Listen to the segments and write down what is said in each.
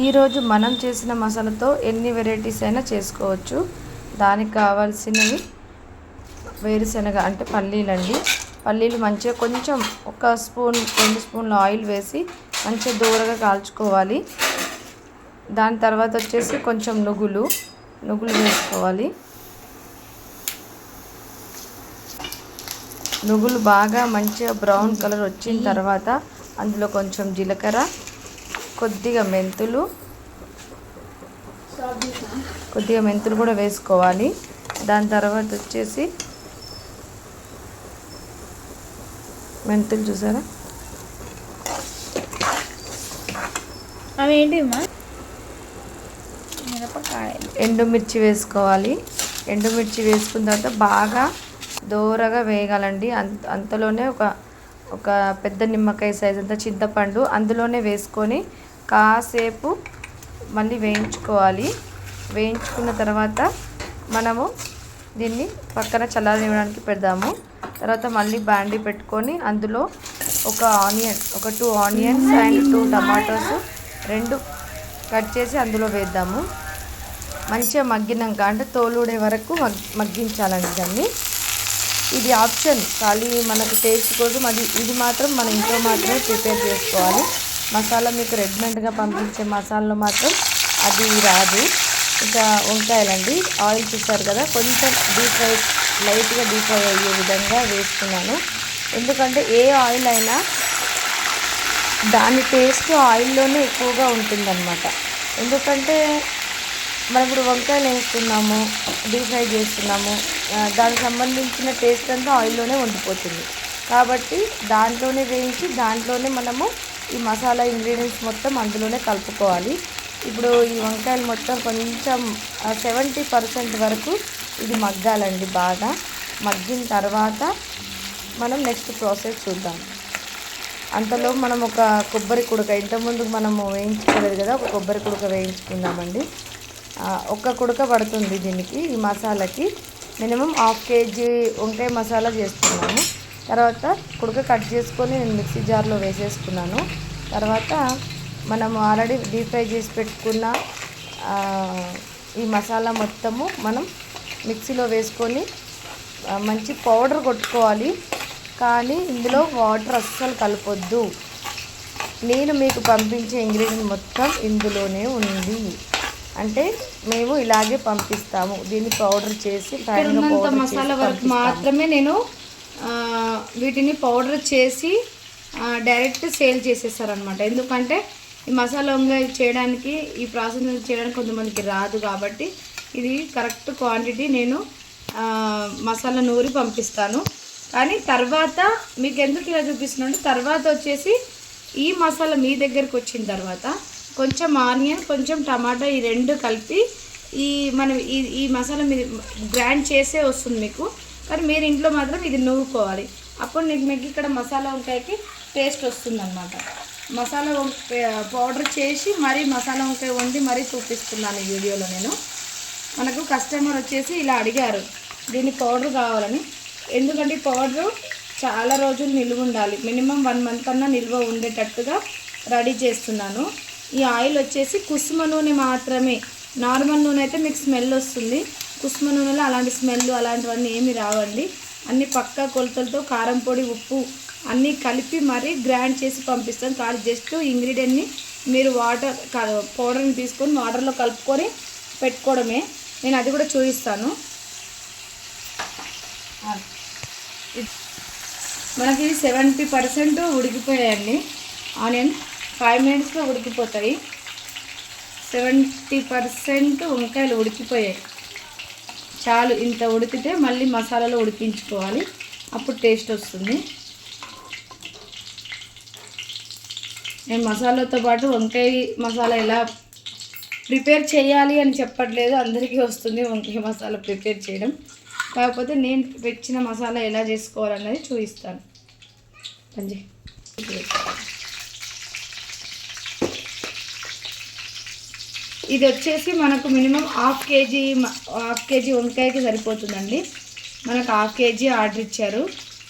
ఈరోజు మనం చేసిన మసాలాతో ఎన్ని వెరైటీస్ అయినా చేసుకోవచ్చు. దానికి కావాల్సినవి వేరుశనగ అంటే పల్లీలండి. పల్లీలు మంచిగా కొంచెం 1 స్పూన్ 2 స్పూన్ల ఆయిల్ వేసి మంచిగా దూరగా కాల్చుకోవాలి. దాని తర్వాత వచ్చేసి కొంచెం నువ్వులు వేసుకోవాలి. నువ్వులు బాగా మంచిగా బ్రౌన్ కలర్ వచ్చిన తర్వాత అందులో కొంచెం జీలకర్ర, కొద్దిగా మెంతులు కూడా వేసుకోవాలి. దాని తర్వాత వచ్చేసి మెంతులు చూసారా, అవి ఏంటి మిరపకాయ, ఎండుమిర్చి వేసుకోవాలి. ఎండుమిర్చి వేసుకున్న తర్వాత బాగా దోరగా వేయగాలండి. అంతలోనే ఒక పెద్ద నిమ్మకాయ సైజ్ అంత చింతపండు అందులోనే వేసుకొని కాసేపు మళ్ళీ వేయించుకోవాలి. వేయించుకున్న తర్వాత మనము దీన్ని పక్కన చల్లారనివ్వడానికి పెడదాము. తర్వాత మళ్ళీ బాండీ పెట్టుకొని అందులో ఒక 2 ఆనియన్స్ అండ్ 2 టమాటోస్ 2 కట్ చేసి అందులో వేద్దాము. మంచిగా మగ్గినాక అంటే తోలుడే వరకు మగ్గించాలండి దాన్ని. ఇది ఆప్షన్, ఖాళీ మనకు టేస్ట్ కోసం. ఇది మాత్రం మన ఇంట్లో మాత్రమే ప్రిపేర్ చేసుకోవాలి. మసాలా మీకు రెడీమేడ్గా పంపించే మసాలాలో మాత్రం అది రాదు. ఇంకా వంకాయలండి, ఆయిల్ చూస్తారు కదా, కొంచెం లైట్గా డీప్ ఫ్రై అయ్యే విధంగా వేస్తున్నాను. ఎందుకంటే ఏ ఆయిల్ అయినా దాని టేస్ట్ ఆయిల్లోనే ఎక్కువగా ఉంటుందన్నమాట. ఎందుకంటే మనం ఇప్పుడు వంకాయలు వేస్తున్నాము, డీప్ ఫ్రై చేస్తున్నాము, దానికి సంబంధించిన టేస్ట్ అంతా ఆయిల్లోనే ఉండిపోతుంది. కాబట్టి దాంట్లోనే వేయించి దాంట్లోనే మనము ఈ మసాలా ఇంగ్రీడియంట్స్ మొత్తం అందులోనే కలుపుకోవాలి. ఇప్పుడు ఈ వంకాయలు మొత్తం కొంచెం 70% వరకు ఇది మగ్గాలండి. బాగా మగ్గిన తర్వాత మనం నెక్స్ట్ ప్రాసెస్ చూద్దాం. అంతలో మనం ఒక కొబ్బరి కుడక, ఇంతకుముందు మనము వేయించుకోలేదు కదా, ఒక కొబ్బరి కుడక వేయించుకుందామండి. 1 కుడక పడుతుంది దీనికి, ఈ మసాలాకి. మినిమం 1/2 kg వంకాయ మసాలా చేస్తున్నాను. తర్వాత కుడక కట్ చేసుకొని నేను మిక్సీ జార్లో వేసేసుకున్నాను. తర్వాత మనము ఆల్రెడీ డీప్ ఫ్రై చేసి పెట్టుకున్న ఈ మసాలా మొత్తము మనం మిక్సీలో వేసుకొని మంచి పౌడర్ కొట్టుకోవాలి. కానీ ఇందులో వాటర్ అస్సలు కలపొద్దు. నేను మీకు పంపించే ఇంగ్రీడియంట్ మొత్తం ఇందులోనే ఉంది. అంటే మేము ఇలాగే పంపిస్తాము. దీన్ని పౌడర్ చేసి మసాలా వరకు మాత్రమే నేను వీటిని పౌడర్ చేసి డైరెక్ట్ సేల్ చేసేస్తారనమాట. ఎందుకంటే ఈ మసాలా వంకాయ చేయడానికి, ఈ ప్రాసెస్ చేయడానికి కొంతమందికి రాదు. కాబట్టి ఇది కరెక్ట్ క్వాంటిటీ నేను మసాలా నూరి పంపిస్తాను. కానీ తర్వాత మీకు ఎందుకు ఇలా చూపిస్తున్నాను, తర్వాత వచ్చేసి ఈ మసాలా మీ దగ్గరికి వచ్చిన తర్వాత కొంచెం ఆనియన్, కొంచెం టమాటా, ఈ 2 కలిపి మనం ఈ మసాలా మీరు గ్రైండ్ చేసే వస్తుంది మీకు. కానీ మీరు ఇంట్లో మాత్రం ఇది నూరుకోవాలి. అప్పుడు మీకు ఇక్కడ మసాలా వంకాయకి టేస్ట్ వస్తుందన్నమాట. మసాలా పౌడర్ చేసి మరీ మసాలా వంకాయ వండి మరీ చూపిస్తున్నాను ఈ వీడియోలో నేను. మనకు కస్టమర్ వచ్చేసి ఇలా అడిగారు దీన్ని పౌడర్ కావాలని. ఎందుకంటే పౌడరు చాలా రోజులు నిల్వ ఉండాలి, మినిమం 1 month అన్నా నిల్వ ఉండేటట్టుగా రెడీ చేస్తున్నాను. ఈ ఆయిల్ వచ్చేసి కుసుమ నూనె మాత్రమే. నార్మల్ నూనె అయితే మీకు స్మెల్ వస్తుంది. కుసుమ నూనెలో అలాంటి స్మెల్ అలాంటివన్నీ ఏమి రావండి. అన్ని పక్కా కొలతలతో కారం పొడి, ఉప్పు అన్నీ కలిపి మరీ గ్రైండ్ చేసి పంపిస్తాను. కానీ జస్ట్ ఇంగ్రీడియంట్ని మీరు పౌడర్ని తీసుకొని వాటర్లో కలుపుకొని పెట్టుకోవడమే. నేను అది కూడా చూపిస్తాను. మనకి 70% ఉడికిపోయాయండి. ఆనియన్ 5 minutesలో ఉడికిపోతాయి. 70% వంకాయలు ఉడికిపోయాయి. చాలు, ఇంత ఉడికితే మళ్ళీ మసాలాలో ఉడికించుకోవాలి, అప్పుడు టేస్ట్ వస్తుంది. నేను మసాలాతో పాటు వంకాయ మసాలా ఎలా ప్రిపేర్ చేయాలి అని చెప్పట్లేదు, అందరికీ వస్తుంది వంకాయ మసాలా ప్రిపేర్ చేయడం. కాకపోతే నేను తెచ్చిన మసాలా ఎలా చేసుకోవాలన్నది చూపిస్తాను. ఇది వచ్చేసి మనకు మినిమం 1/2 kg వంకాయకి సరిపోతుందండి. మనకు 1/2 kg ఆర్డర్ ఇచ్చారు.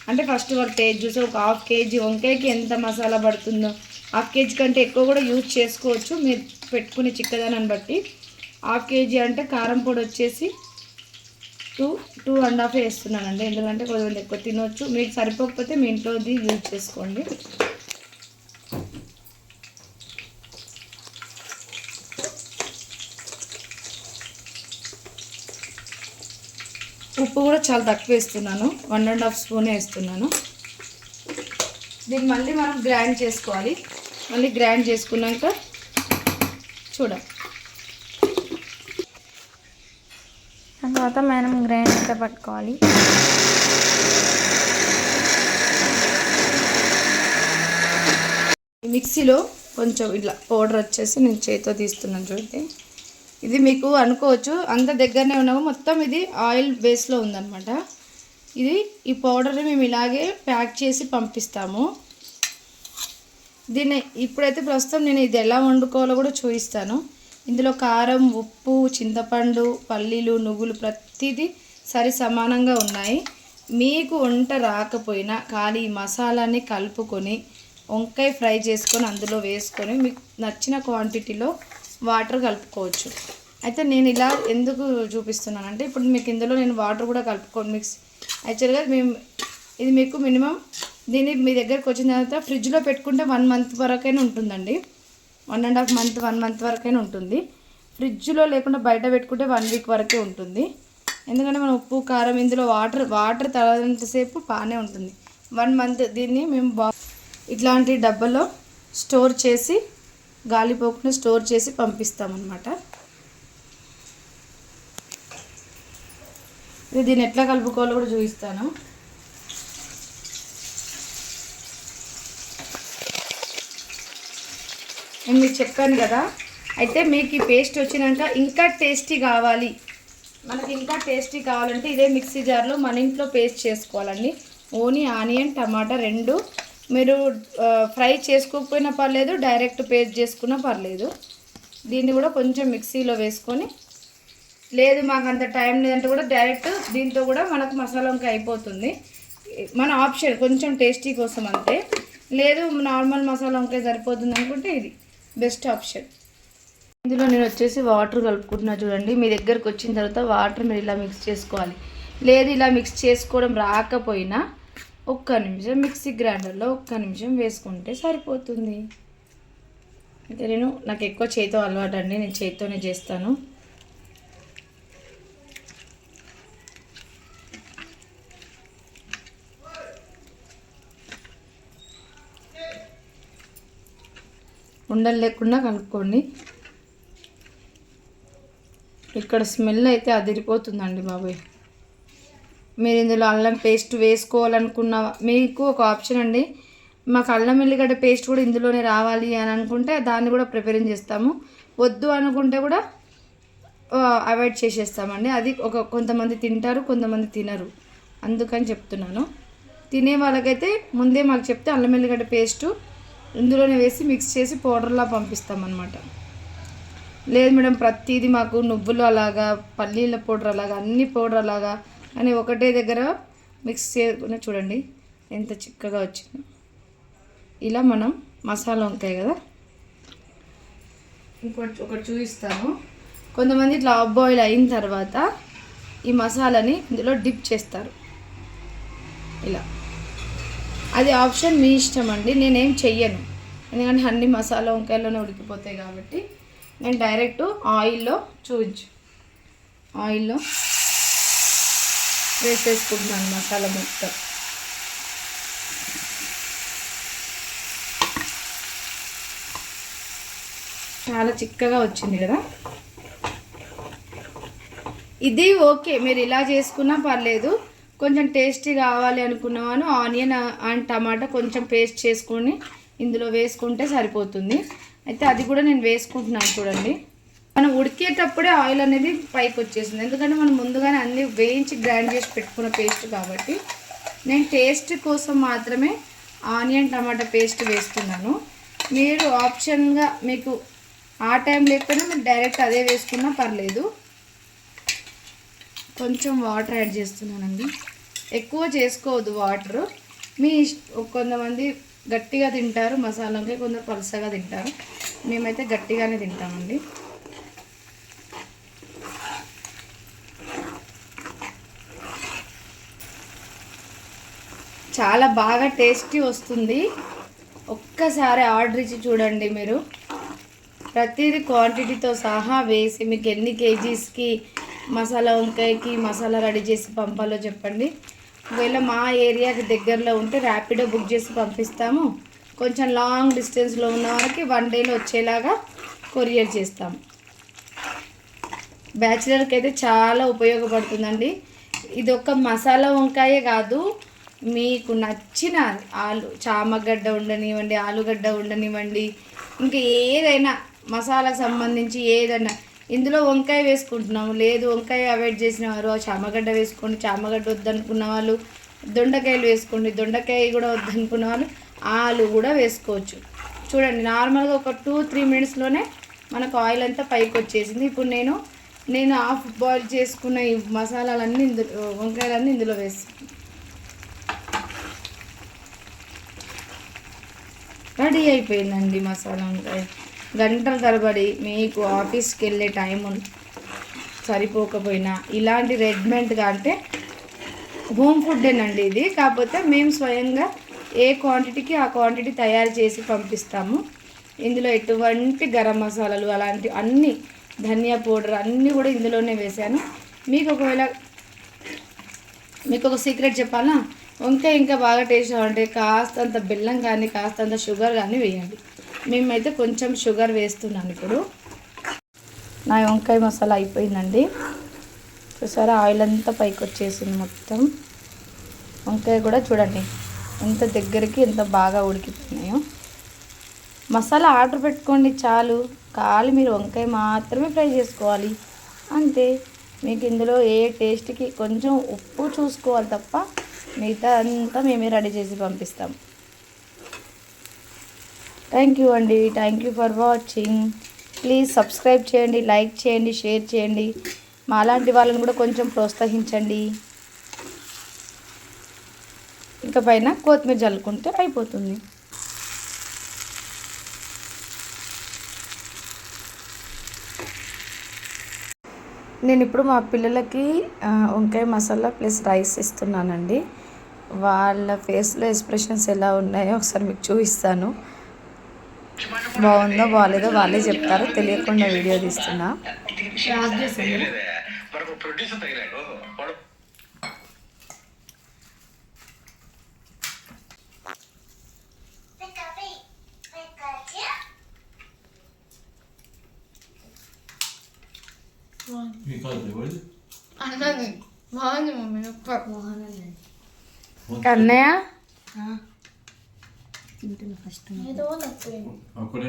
అంటే ఫస్ట్ వాళ్ళు టేస్ట్ చూసి ఒక 1/2 kg వంకాయకి ఎంత మసాలా పడుతుందో హాఫ్ కేజీ కంటే ఎక్కువ కూడా యూజ్ చేసుకోవచ్చు మీరు పెట్టుకునే చిక్కదనాన్ని బట్టి. హాఫ్ కేజీ అంటే కారం పొడి వచ్చేసి 2.5 వేస్తున్నానండి, ఎందుకంటే కొద్దిమంది ఎక్కువ తినవచ్చు. మీకు సరిపోకపోతే మీ ఇంట్లోది యూజ్ చేసుకోండి. ఉప్పు కూడా చాలా తక్కువ వేస్తున్నాను, 1.5 స్పూన్ వేస్తున్నాను. దీన్ని మళ్ళీ మనం గ్రైండ్ చేసుకోవాలి. మళ్ళీ గ్రైండ్ చేసుకున్నాక చూడండి, తర్వాత మనం గ్రైండ్ అయితే పట్టుకోవాలి. మిక్సీలో కొంచెం ఇట్లా పౌడర్ వచ్చేసి నేను చేతితో తీస్తున్నాను చూడండి. ఇది మీకు అనుకోవచ్చు అంత దగ్గరనే ఉన్నాము, మొత్తం ఇది ఆయిల్ బేస్లో ఉందన్నమాట. ఈ పౌడర్ని మేము ఇలాగే ప్యాక్ చేసి పంపిస్తాము. దీన్ని ఇప్పుడైతే ప్రస్తుతం నేను ఇది ఎలా వండుకోవాలో కూడా చూపిస్తాను. ఇందులో కారం, ఉప్పు, చింతపండు, పల్లీలు, నువ్వులు ప్రతిదీ సరి సమానంగా ఉన్నాయి. మీకు వంట రాకపోయినా ఖాళీ మసాలాని కలుపుకొని వంకాయ ఫ్రై చేసుకొని అందులో వేసుకొని మీకు నచ్చిన క్వాంటిటీలో వాటర్ కలుపుకోవచ్చు. అయితే నేను ఇలా ఎందుకు చూపిస్తున్నానంటే ఇప్పుడు మీకు ఇందులో నేను వాటర్ కూడా కలుపుకోండి మిక్స్. యాక్చువల్గా ఇది మీకు మినిమం దీన్ని మీ దగ్గరకు వచ్చిన తర్వాత ఫ్రిడ్జ్లో పెట్టుకుంటే 1 మంత్ వరకైనా ఉంటుందండి. 1.5 మంత్ 1 మంత్ వరకైనా ఉంటుంది. ఫ్రిడ్జ్లో లేకుండా బయట పెట్టుకుంటే 1 వీక్ వరకే ఉంటుంది. ఎందుకంటే మనం ఉప్పు కారం ఇందులో వాటర్ తగినంతసేపు బాగానే ఉంటుంది. 1 మంత్ దీన్ని మేము ఇట్లాంటి డబ్బాలో స్టోర్ చేసి గాలిపోకుండా స్టోర్ చేసి పంపిస్తామన్నమాట. దీన్ని ఎట్లా కలుపుకోవాలో కూడా చూపిస్తాను. నేను మీకు చెప్పాను కదా. అయితే మీకు ఈ పేస్ట్ వచ్చినాక ఇంకా టేస్టీ కావాలి, మనకి ఇంకా టేస్టీ కావాలంటే ఇదే మిక్సీ జార్లో మన ఇంట్లో పేస్ట్ చేసుకోవాలండి. ఓన్లీ ఆనియన్, టమాటా 2 మీరు ఫ్రై చేసుకోకపోయినా పర్లేదు, డైరెక్ట్ పేస్ట్ చేసుకున్నా పర్లేదు. దీన్ని కూడా కొంచెం మిక్సీలో వేసుకొని, లేదు మాకు అంత టైం లేదంటే కూడా డైరెక్ట్ దీంతో కూడా మనకు మసాలా వంకాయ అయిపోతుంది. మన ఆప్షన్ కొంచెం టేస్టీ కోసం అంతే. లేదు నార్మల్ మసాలా వంకాయ సరిపోతుంది అనుకుంటే ఇది బెస్ట్ ఆప్షన్. ఇందులో నేను వచ్చేసి వాటర్ కలుపుకుంటున్నా చూడండి. మీ దగ్గరకు వచ్చిన తర్వాత వాటర్ మీరు ఇలా మిక్స్ చేసుకోవాలి. లేదు ఇలా మిక్స్ చేసుకోవడం రాకపోయినా 1 నిమిషం మిక్సీ గ్రైండర్లో 1 నిమిషం వేసుకుంటే సరిపోతుంది. అయితే నాకు ఎక్కువ చేతితో అలవాటు అండి, నేను చేతితోనే చేస్తాను. ఉండలు లేకుండా కలుపుకోండి. ఇక్కడ స్మెల్ అయితే అదిరిపోతుందండి బాబాయ్. మీరు ఇందులో అల్లం పేస్ట్ వేసుకోవాలనుకున్న మీకు ఒక ఆప్షన్ అండి. మాకు అల్లం ఎల్లిగడ్డ పేస్ట్ కూడా ఇందులోనే రావాలి అని అనుకుంటే దాన్ని కూడా ప్రిపేర్ చేస్తాము. వద్దు అనుకుంటే కూడా అవాయిడ్ చేసేస్తామండి. అది కొంతమంది తింటారు, కొంతమంది తినరు, అందుకని చెప్తున్నాను. తినే వాళ్ళకైతే ముందే మాకు చెప్తే అల్లం ఎల్లిగడ్డ పేస్టు ఇందులోనే వేసి మిక్స్ చేసి పౌడర్లా పంపిస్తామన్నమాట. లేదు మేడం ప్రతిదీ మాకు నువ్వులు అలాగా, పల్లీల పౌడర్ అలాగా, అన్ని పౌడర్ అలాగా అని ఒకటే దగ్గర మిక్స్ చేసుకుని చూడండి ఎంత చిక్కగా వచ్చిందో. ఇలా మనం మసాలా వంకాయ కదా, ఒకటి చూపిస్తాను. కొంతమంది ఇట్లా హాఫ్ బాయిల్ అయిన తర్వాత ఈ మసాలాని ఇందులో డిప్ చేస్తారు ఇలా. అది ఆప్షన్ మీ ఇష్టం అండి, నేనేం చెయ్యను. ఎందుకంటే అన్ని మసాలా వంకాయల్లోనే ఉడికిపోతాయి కాబట్టి నేను డైరెక్ట్ ఆయిల్లో ఆయిల్లో వేసేసుకుంటున్నాను మసాలా మొత్తం. చాలా చిక్కగా వచ్చింది కదా. ఇది ఓకే, మీరు ఇలా చేసుకున్నా పర్లేదు. కొంచెం టేస్టీ కావాలి అనుకున్నాను ఆనియన్ అండ్ టమాటా కొంచెం పేస్ట్ చేసుకొని ఇందులో వేసుకుంటే సరిపోతుంది. అయితే అది కూడా నేను వేసుకుంటున్నాను చూడండి. మనం ఉడికేటప్పుడే ఆయిల్ అనేది పైకి వచ్చేసింది, ఎందుకంటే మనం ముందుగానే అన్నీ వేయించి గ్రైండ్ చేసి పెట్టుకున్న పేస్ట్ కాబట్టి. నేను టేస్ట్ కోసం మాత్రమే ఆనియన్ టమాటా పేస్ట్ వేస్తున్నాను. మీరు ఆప్షన్గా మీకు ఆ టైం లేకపోయినా మీరు డైరెక్ట్ అదే వేసుకున్నా పర్లేదు. కొంచెం వాటర్ యాడ్ చేస్తున్నానండి, ఎక్కువ చేసుకోవద్దు వాటర్. కొంతమంది గట్టిగా తింటారు మసాలా వంకాయ, కొందరు పలుసగా తింటారు. మేమైతే గట్టిగానే తింటామండి. చాలా బాగా టేస్టీ వస్తుంది. ఒక్కసారి ఆర్డర్ ఇచ్చి చూడండి మీరు. ప్రతిదీ క్వాంటిటీతో సహా వేసి మీకు ఎన్ని కేజీస్కి మసాలా వంకాయకి మసాలా రెడీ చేసి పంపాలో చెప్పండి. ఒకవేళ మా ఏరియాకి దగ్గరలో ఉంటే ర్యాపిడో బుక్ చేసి పంపిస్తాము. కొంచెం లాంగ్ డిస్టెన్స్లో ఉన్న వారికి 1 డేలో వచ్చేలాగా కొరియర్ చేస్తాము. బ్యాచిలర్కి అయితే చాలా ఉపయోగపడుతుందండి. ఇది ఒక మసాలా వంకాయే కాదు, మీకు నచ్చిన చామగడ్డ ఉండనివ్వండి, ఆలుగడ్డ ఉండనివ్వండి, ఇంకా ఏదైనా మసాలాకు సంబంధించి ఏదైనా. ఇందులో వంకాయ వేసుకుంటున్నాము, లేదు వంకాయ అవాయిడ్ చేసిన వారు చామగడ్డ వేసుకోండి, చామగడ్డ వద్దనుకున్న వాళ్ళు దొండకాయలు వేసుకోండి, దొండకాయ కూడా వద్దనుకున్న వాళ్ళు ఆలు కూడా వేసుకోవచ్చు. చూడండి, నార్మల్గా ఒక 2-3 మినిట్స్లోనే మనకు ఆయిల్ అంతా పైకి వచ్చేసింది. ఇప్పుడు నేను హాఫ్ బాయిల్ చేసుకున్న ఈ మసాలాలన్నీ ఇందులో, వంకాయలన్నీ ఇందులో వేస్తాను. రెడీ అయిపోయిందండి మసాలా వంకాయ. గంటల తరబడి మీకు ఆఫీస్కి వెళ్ళే టైం సరిపోకపోయినా ఇలాంటి రెడీమేడ్గా అంటే హోమ్ ఫుడ్డేనండి ఇది. కాకపోతే మేము స్వయంగా ఏ క్వాంటిటీకి ఆ క్వాంటిటీ తయారు చేసి పంపిస్తాము. ఇందులో ఎటువంటి గరం మసాలాలు అలాంటి అన్నీ, ధనియా పౌడర్ అన్నీ కూడా ఇందులోనే వేసాను. మీకు ఒక సీక్రెట్ చెప్పాలా, వంకాయ ఇంకా బాగా టేస్ట్ అంటే కాస్తంత బెల్లం కానీ కాస్తంత షుగర్ కానీ వేయండి. మేమైతే కొంచెం షుగర్ వేస్తున్నాను. ఇప్పుడు నా వంకాయ మసాలా అయిపోయిందండి. చూసారా, ఆయిల్ అంతా పైకి వచ్చేసింది మొత్తం. వంకాయ కూడా చూడండి ఎంత దగ్గరికి ఎంత బాగా ఉడికిపోయినాయో. మసాలా ఆర్డర్ పెట్టుకోండి చాలు, కాలి మీరు వంకాయ మాత్రమే ఫ్రై చేసుకోవాలి అంతే. మీకు ఇందులో ఏ టేస్ట్కి కొంచెం ఉప్పు చూసుకోవాలి తప్ప మిగతా అంతా మేమే రెడీ చేసి పంపిస్తాం. థ్యాంక్ యూ అండి, thank you for watching. Please subscribe చేయండి, లైక్ చేయండి, షేర్ చేయండి. మాలాంటి వాళ్ళని కూడా కొంచెం ప్రోత్సహించండి. ఇంకా పైన కొత్తిమీర జల్లుకుంటే అయిపోతుంది. నేను ఇప్పుడు మా పిల్లలకి వంకాయ మసాలా ప్లస్ రైస్ ఇస్తున్నానండి. వాళ్ళ ఫేస్లో ఎక్స్ప్రెషన్స్ ఎలా ఉన్నాయో ఒకసారి మీకు చూపిస్తాను. బాగుందో బాగాలేదో వాళ్ళే చెప్తారు, తెలియకుండా వీడియో తీస్తున్నా. కన్నయ్య ఫస్ట్ అక్కడే